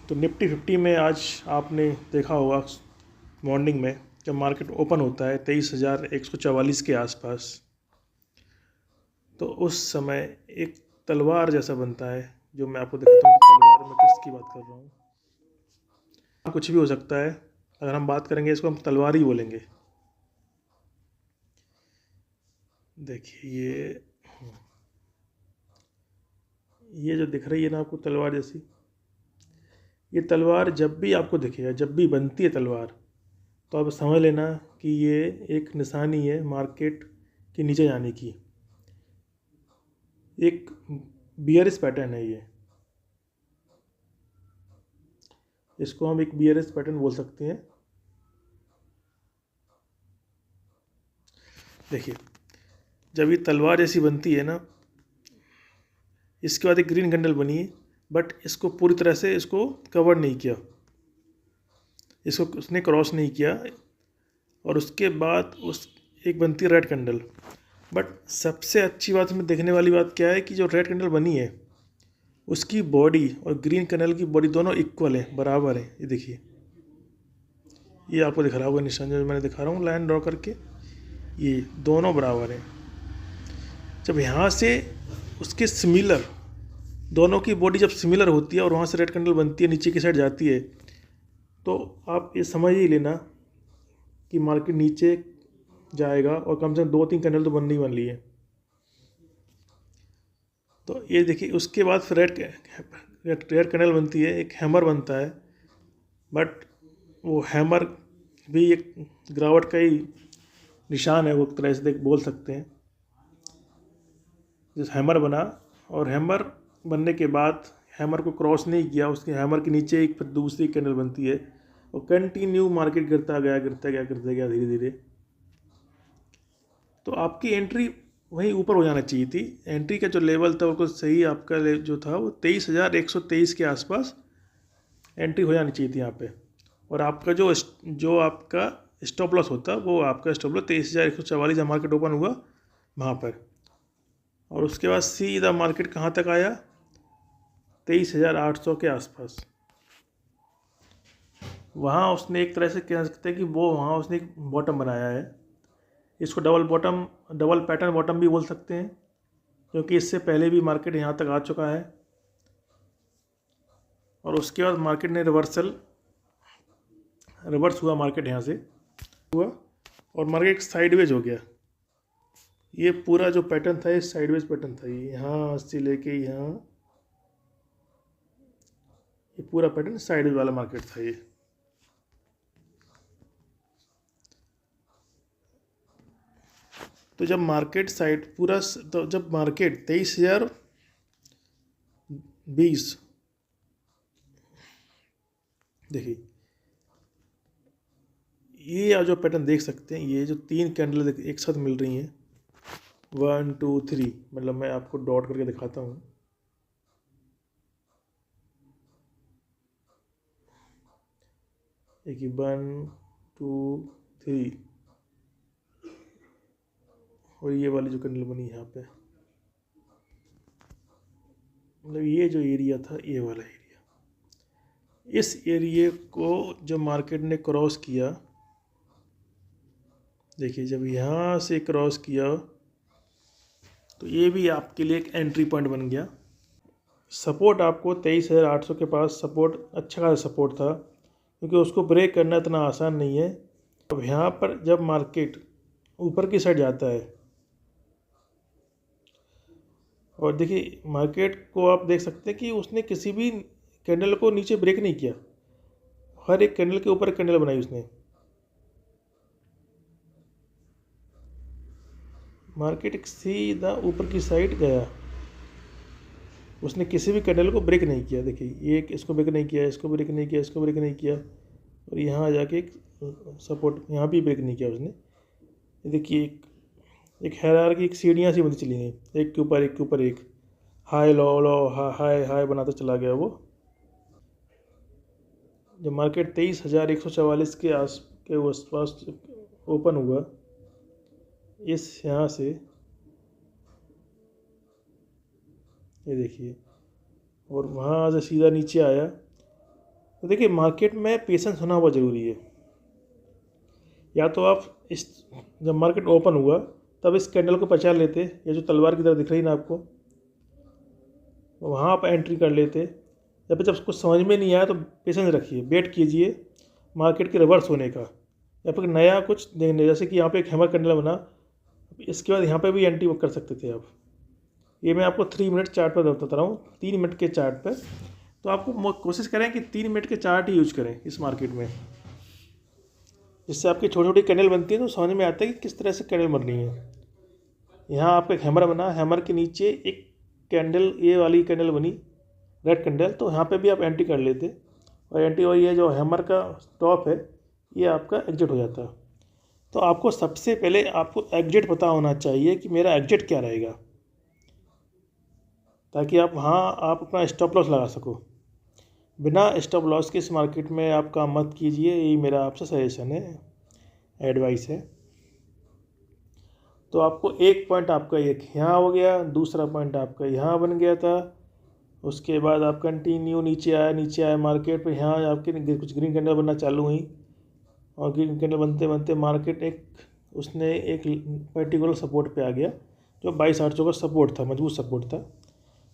तो निफ्टी 50 में आज आपने देखा होगा मॉर्निंग में जब मार्केट ओपन होता है 23,144 के आसपास, तो उस समय एक तलवार जैसा बनता है, जो मैं आपको दिखाता हूँ कि तलवार में किसकी बात कर रहा हूँ। कुछ भी हो सकता है, अगर हम बात करेंगे इसको हम तलवार ही बोलेंगे। देखिए ये जो दिख रही है ना आपको तलवार जैसी, ये तलवार जब भी आपको दिखेगा, जब भी बनती है तलवार, तो आप समझ लेना कि ये एक निशानी है मार्केट के नीचे जाने की। एक बियरिश पैटर्न है ये, इसको हम एक बियरिश पैटर्न बोल सकते हैं। देखिए जब ये तलवार जैसी बनती है ना, इसके बाद एक ग्रीन कैंडल बनी है, बट इसको पूरी तरह से इसको कवर नहीं किया, इसको उसने क्रॉस नहीं किया, और उसके बाद उस एक बनती है रेड कैंडल। बट सबसे अच्छी बात में देखने वाली बात क्या है कि जो रेड कैंडल बनी है उसकी बॉडी और ग्रीन कैंडल की बॉडी दोनों इक्वल है, बराबर है। ये देखिए, ये आपको दिख रहा होगा निशान जो मैंने दिखा रहा हूँ लाइन ड्रॉ करके, ये दोनों बराबर हैं। जब यहाँ से उसके सिमिलर, दोनों की बॉडी जब सिमिलर होती है और वहाँ से रेड कैंडल बनती है, नीचे की साइड जाती है, तो आप ये समझ ही लेना कि मार्केट नीचे जाएगा, और कम से कम 2-3 कैंडल तो बननी वाली है। तो ये देखिए, उसके बाद फिर रेड कैंडल बनती है, एक हैमर बनता है, बट वो हैमर भी एक गिरावट का ही निशान है, वो एक तरह से बोल सकते हैं। जिस हैमर बना, और हैमर बनने के बाद हैमर को क्रॉस नहीं किया, उसके हैमर के नीचे एक फिर दूसरी कैंडल बनती है, और कंटिन्यू मार्केट गिरता गया गिरता गया गिरता गया धीरे धीरे। तो आपकी एंट्री वहीं ऊपर हो जाना चाहिए थी। एंट्री का जो लेवल था वो सही, आपका जो था वो 23,123 के आसपास एंट्री हो जानी चाहिए थी यहाँ पे। और आपका जो आपका स्टॉप लॉस होता, वो आपका स्टॉप लॉस 23,144 जब मार्केट ओपन हुआ वहाँ पर। और उसके बाद सीधा मार्केट कहाँ तक आया, 23,800 के आसपास। वहाँ उसने एक तरह से कह सकते हैं कि वो वहाँ उसने एक बॉटम बनाया है। इसको डबल पैटर्न बॉटम भी बोल सकते हैं, क्योंकि इससे पहले भी मार्केट यहाँ तक आ चुका है, और उसके बाद मार्केट ने रिवर्स हुआ, मार्केट यहाँ से हुआ और मार्केट साइडवेज हो गया। ये पूरा जो पैटर्न था ये साइडवेज पैटर्न था, ये यहाँ से लेके यहाँ, ये पूरा पैटर्न साइडवेज वाला मार्केट था ये। तो जब मार्केट तो जब मार्केट 23,020, देखिए ये जो पैटर्न देख सकते हैं, ये जो 3 कैंडल एक साथ मिल रही हैं, 1 2 3, मतलब मैं आपको डॉट करके दिखाता हूँ। देखिए 1 2 3, और ये वाली जो कैंडल बनी यहाँ पे, मतलब ये जो एरिया था, ये वाला एरिया, इस एरिया को जब मार्केट ने क्रॉस किया, देखिए जब यहाँ से क्रॉस किया, तो ये भी आपके लिए एक एंट्री पॉइंट बन गया। सपोर्ट आपको 23,800 के पास सपोर्ट, अच्छा खासा सपोर्ट था, क्योंकि उसको ब्रेक करना इतना आसान नहीं है। अब यहाँ पर जब मार्केट ऊपर की साइड जाता है, और देखिए मार्केट को आप देख सकते हैं कि उसने किसी भी कैंडल को नीचे ब्रेक नहीं किया, हर एक कैंडल के ऊपर कैंडल बनाई उसने। मार्केट एक सीधा ऊपर की साइड गया, उसने किसी भी कैंडल को ब्रेक नहीं किया। देखिए ये इसको ब्रेक नहीं किया, इसको ब्रेक नहीं किया, इसको ब्रेक नहीं किया, और यहाँ जाके एक सपोर्ट यहाँ भी ब्रेक नहीं किया उसने। देखिए एक हायरार्की, एक सीढ़ियाँ सी बनती चली गई, एक के ऊपर एक के ऊपर एक, हाई लो लो हाई हाई बनाता चला गया वो। जब मार्केट 23,144 के आसपास ओपन हुआ, इस यहाँ से ये देखिए, और वहाँ से सीधा नीचे आया, तो देखिए मार्केट में पेशेंस होना बहुत ज़रूरी है। या तो आप इस जब मार्केट ओपन हुआ तब इस कैंडल को पहचान लेते, ये जो तलवार की तरह दिख रही ना आपको, वहाँ आप एंट्री कर लेते। या फिर जब कुछ समझ में नहीं आया तो पेशेंस रखिए, वेट कीजिए मार्केट के रिवर्स होने का, या फिर नया कुछ देखने। जैसे कि यहाँ पे एक हैमर कैंडल बना, इसके बाद यहाँ पे भी एंट्री कर सकते थे आप। ये मैं आपको 3 मिनट चार्ट पर बताता रहा हूँ, 3 मिनट के चार्ट पर। तो आपको कोशिश करें कि 3 मिनट के चार्ट ही यूज करें इस मार्केट में, जिससे आपकी छोटी छोटी कैंडल बनती है तो समझ में आता है कि किस तरह से कैंडल बननी है। यहाँ आपका एक हैमर बना, हैमर के नीचे एक कैंडल, ये वाली कैंडल बनी रेड कैंडल, तो यहाँ पे भी आप एंट्री कर लेते, और एंट्री और ये जो हैमर का टॉप है ये आपका एग्जिट हो जाता। तो आपको सबसे पहले आपको एग्जिट पता होना चाहिए कि मेरा एग्जिट क्या रहेगा, ताकि आप वहाँ आप अपना स्टॉप लॉस लगा सको। बिना स्टॉप लॉस के इस मार्केट में आप काम मत कीजिए, यही मेरा आपसे सजेशन है, एडवाइस है। तो आपको एक पॉइंट आपका एक यहाँ हो गया, दूसरा पॉइंट आपका यहाँ बन गया था, उसके बाद आप कंटिन्यू नीचे आया मार्केट पर, यहाँ आपके कुछ ग्रीन कैंडल बनना चालू हुई, और ग्रीन कैंडल बनते बनते मार्केट उसने एक पर्टिकुलर सपोर्ट पे आ गया जो 22,800 का सपोर्ट था, मजबूत सपोर्ट था।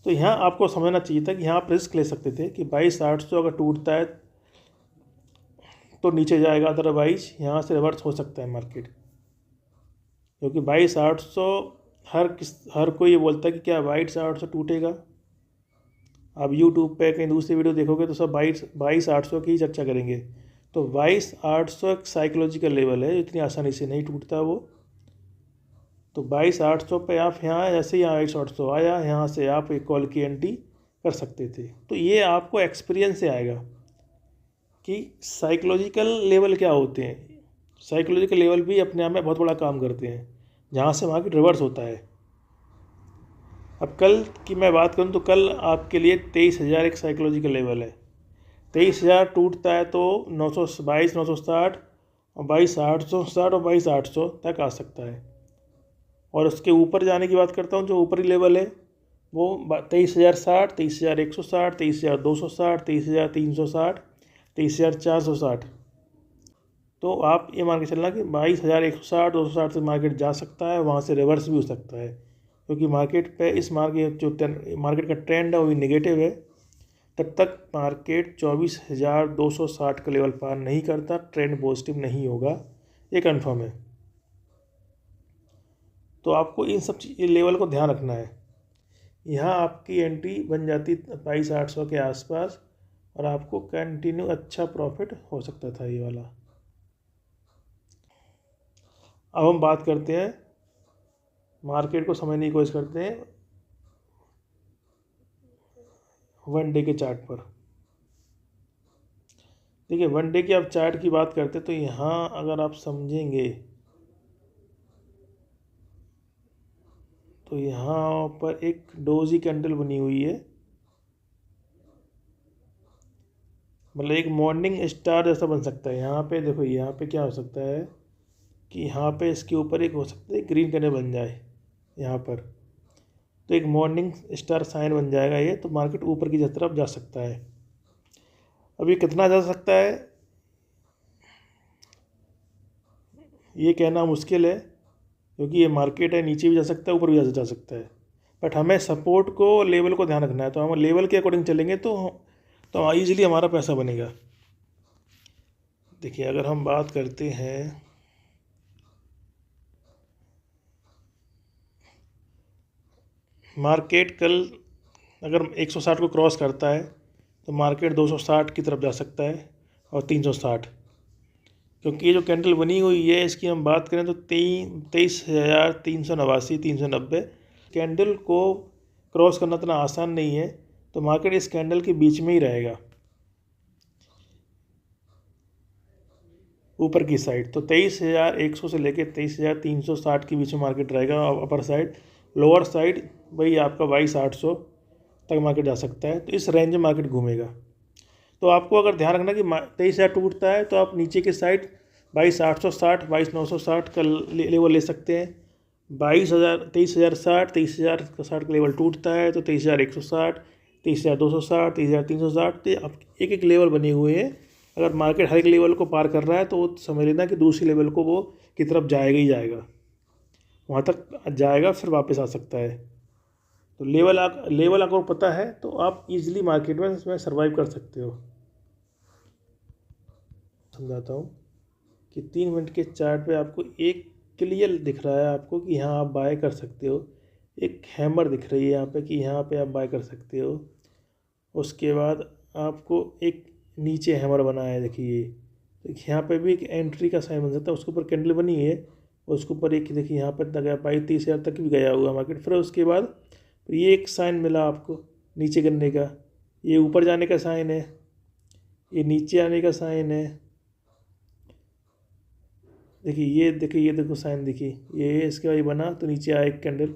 तो यहाँ आपको समझना चाहिए था कि यहाँ आप रिस्क ले सकते थे कि 22,800 अगर टूटता है तो नीचे जाएगा, अदरवाइज यहाँ से रिवर्स हो सकता है मार्केट, क्योंकि 22,800 हर कोई ये बोलता है कि क्या 22,800 टूटेगा। आप यूट्यूब पे कहीं दूसरी वीडियो देखोगे तो सब 22,800 की ही चर्चा करेंगे। तो 22,800 एक साइकोलॉजिकल लेवल है, इतनी आसानी से नहीं टूटता वो। तो 22,800 पे आप यहाँ जैसे ही 22,800 आया, यहाँ से आप एक कॉल की एंट्री कर सकते थे। तो ये आपको एक्सपीरियंस से आएगा कि साइकोलॉजिकल लेवल क्या होते हैं। साइकोलॉजिकल लेवल भी अपने आप में बहुत बड़ा काम करते हैं, जहाँ से मार्केट रिवर्स होता है। अब कल की मैं बात करूँ तो कल आपके लिए 23,000 एक साइकोलॉजिकल लेवल है। 23,000 टूटता है तो 922, 960 और 22,860 और 22,800 तक आ सकता है। और उसके ऊपर जाने की बात करता हूँ, जो ऊपरी लेवल है वो 23,060, 23,160, 23,260, 23,360, 23,460। तो आप ये मान के चलना कि 22,160, 260 से मार्केट जा सकता है, वहाँ से रिवर्स भी हो सकता है, क्योंकि मार्केट पे इस मार्केट का ट्रेंड है वो भी नेगेटिव है। तब तक मार्केट 24,260 का लेवल पार नहीं करता, ट्रेंड पॉजिटिव नहीं होगा, ये कन्फर्म है। तो आपको इन सब लेवल को ध्यान रखना है। यहाँ आपकी एंट्री बन जाती 22,800 के आसपास, और आपको कंटिन्यू अच्छा प्रॉफिट हो सकता था ये वाला। अब हम बात करते हैं, मार्केट को समझने की कोशिश करते हैं 1 डे के चार्ट पर। देखिए 1 डे के आप चार्ट की बात करते हैं तो यहाँ अगर आप समझेंगे तो यहाँ पर एक डोजी कैंडल बनी हुई है, मतलब एक मॉर्निंग स्टार जैसा बन सकता है। यहाँ पे देखो, यहाँ पे क्या हो सकता है कि यहाँ पे इसके ऊपर एक हो सकता है ग्रीन कैंडल बन जाए यहाँ पर, तो एक मॉर्निंग स्टार साइन बन जाएगा ये, तो मार्केट ऊपर की तरफ जा सकता है। अब ये कितना जा सकता है ये कहना मुश्किल है, क्योंकि ये मार्केट है, नीचे भी जा सकता है, ऊपर भी जा सकता है। बट हमें सपोर्ट को, लेवल को ध्यान रखना है, तो हम लेवल के अकॉर्डिंग चलेंगे तो ईजिली हमारा पैसा बनेगा। देखिए अगर हम बात करते हैं मार्केट कल अगर 160 को क्रॉस करता है तो मार्केट 260 की तरफ जा सकता है, और 360, क्योंकि ये जो कैंडल बनी हुई है इसकी हम बात करें तो 23,389, 390 कैंडल को क्रॉस करना इतना आसान नहीं है। तो मार्केट इस कैंडल के बीच में ही रहेगा ऊपर की साइड। तो 23,100 से लेकर 23,360 के बीच में मार्केट रहेगा अपर साइड। लोअर साइड वही आपका 22,800 तक मार्केट जा सकता है, तो इस रेंज में मार्केट घूमेगा। तो आपको अगर ध्यान रखना कि 23,000 टूटता है तो आप नीचे की साइड 22,860, 22,960 का लेवल ले सकते हैं। 23,060, 23,060 का लेवल टूटता है तो 23,160, 30,260, 30,360। तो आप एक एक लेवल बने हुए हैं। अगर मार्केट हर एक लेवल को पार कर रहा है तो वो समझ लेना कि दूसरी लेवल को वो की तरफ जाएगा ही जाएगा, वहाँ तक जाएगा, फिर वापस आ सकता है। तो लेवल आपको पता है तो आप इजीली मार्केट में इसमें सर्वाइव कर सकते हो। समझाता हूँ कि 3 मिनट के चार्ट पे आपको एक क्लियर दिख रहा है आपको कि यहाँ आप बाय कर सकते हो। एक हैमर दिख रही है यहाँ पे कि यहाँ पे आप बाय कर सकते हो। उसके बाद आपको एक नीचे हैमर बना है, देखिए। तो यहाँ पे भी एक एंट्री का साइन बन सकता है, उसके ऊपर कैंडल बनी है, उसके ऊपर एक देखिए यहाँ पर तक गया 22-30 हज़ार तक भी गया हुआ मार्केट। फिर उसके बाद ये एक साइन मिला आपको नीचे गिरने का, ये ऊपर जाने का साइन है, ये नीचे आने का साइन है। देखिए ये देखो साइन, देखिए ये इसके बाद बना तो नीचे आया एक कैंडल।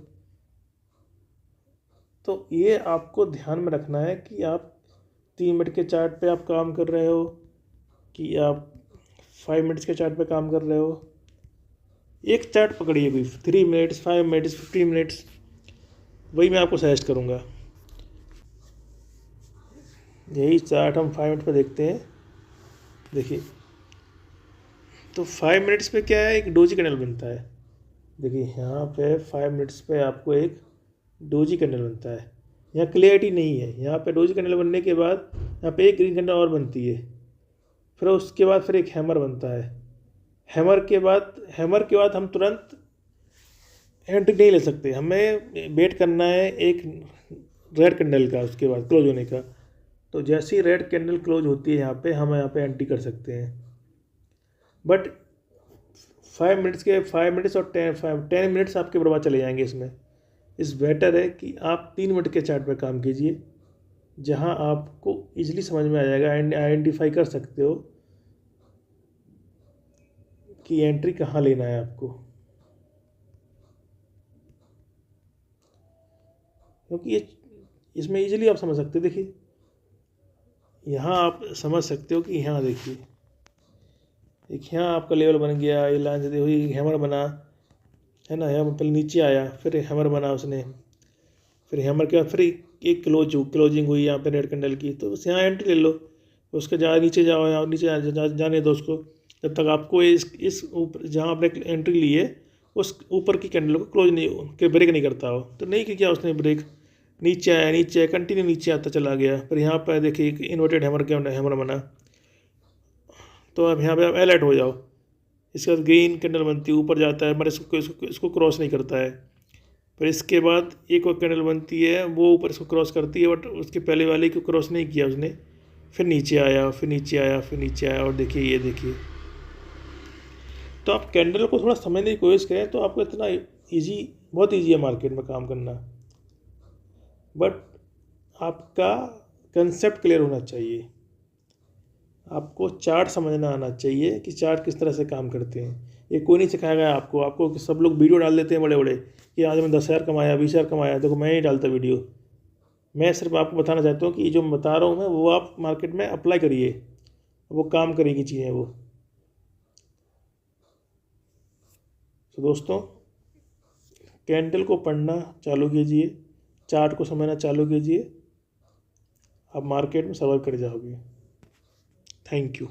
तो ये आपको ध्यान में रखना है कि आप 3 मिनट के चार्ट पे आप काम कर रहे हो कि आप 5 मिनट्स के चार्ट पे काम कर रहे हो। एक चार्ट पकड़िए कोई, 3 मिनट्स, 5 मिनट्स, 15 मिनट्स, वही मैं आपको सजेस्ट करूँगा। यही चार्ट हम 5 मिनट पे देखते हैं। देखिए तो 5 मिनट्स पे क्या है, एक डोजी कैंडल बनता है। देखिए यहाँ पे 5 मिनट्स पे आपको एक डोजी कैंडल बनता है। यहाँ क्लियरिटी नहीं है, यहाँ पे डोजी कैंडल बनने के बाद यहाँ पे एक ग्रीन कैंडल और बनती है। फिर उसके बाद फिर एक हैमर बनता है। हैमर के बाद हम तुरंत एंट्री नहीं ले सकते, हमें वेट करना है एक रेड कैंडल का, उसके बाद क्लोज होने का। तो जैसे ही रेड कैंडल क्लोज होती है यहाँ पे हम यहाँ पे एंट्री कर सकते हैं। बट 5 मिनट्स और 10 मिनट्स आपके बर्बाद चले जाएंगे इसमें। इस बेटर है कि आप 3 मिनट के चार्ट पर काम कीजिए, जहां आपको इजीली समझ में आ जाएगा, आइडेंटिफाई कर सकते हो कि एंट्री कहाँ लेना है आपको। क्योंकि ये इसमें इजीली आप समझ सकते हो। देखिए यहाँ आप समझ सकते हो कि यहाँ देखिए एक यहाँ आपका लेवल बन गया, ये लाइन से देखो, ये हैमर बना है ना, यहाँ पहले नीचे आया, फिर हैमर बना उसने, फिर हैमर के बाद फिर एक क्लोजिंग हुई यहाँ पे रेड कैंडल की। तो बस यहाँ एंट्री ले लो, उसके नीचे जाओ, यहाँ नीचे जाने दो उसको, जब तक आपको इस ऊपर जहाँ आपने एंट्री ली है उस ऊपर की कैंडल को क्लोज नहीं के ब्रेक नहीं करता हो। तो नहीं किया उसने ब्रेक, नीचे आया, कंटिन्यू नीचे आता चला गया। फिर यहाँ पर देखिए इन्वर्टेड हैमर बना, तो अब यहाँ पे आप अलर्ट हो जाओ। इसके बाद ग्रीन कैंडल बनती है, ऊपर जाता है, मगर इसको क्रॉस नहीं करता है। फिर इसके बाद एक और कैंडल बनती है, वो ऊपर इसको क्रॉस करती है, बट उसके पहले वाले को क्रॉस नहीं किया उसने। फिर नीचे आया, फिर नीचे आया, फिर नीचे आया, और देखिए ये देखिए। तो आप कैंडल को थोड़ा समझने की कोशिश करें तो आपको इतना ईजी, बहुत ईजी है मार्केट में काम करना। बट आपका कंसेप्ट क्लियर होना चाहिए, आपको चार्ट समझना आना चाहिए कि चार्ट किस तरह से काम करते हैं। ये कोई नहीं सिखाएगा आपको सब लोग वीडियो डाल देते हैं बड़े बड़े कि आज मैं 10,000 कमाया, 20,000 कमाया। देखो मैं नहीं डालता वीडियो, मैं सिर्फ आपको बताना चाहता हूँ कि जो मैं बता रहा हूँ मैं, वो आप मार्केट में अप्लाई करिए, वो काम करेगी चीज़ें वो। तो दोस्तों कैंडल को पढ़ना चालू कीजिए, चार्ट को समझना चालू कीजिए, आप मार्केट में सर्वाइव कर जाओगे। Thank you.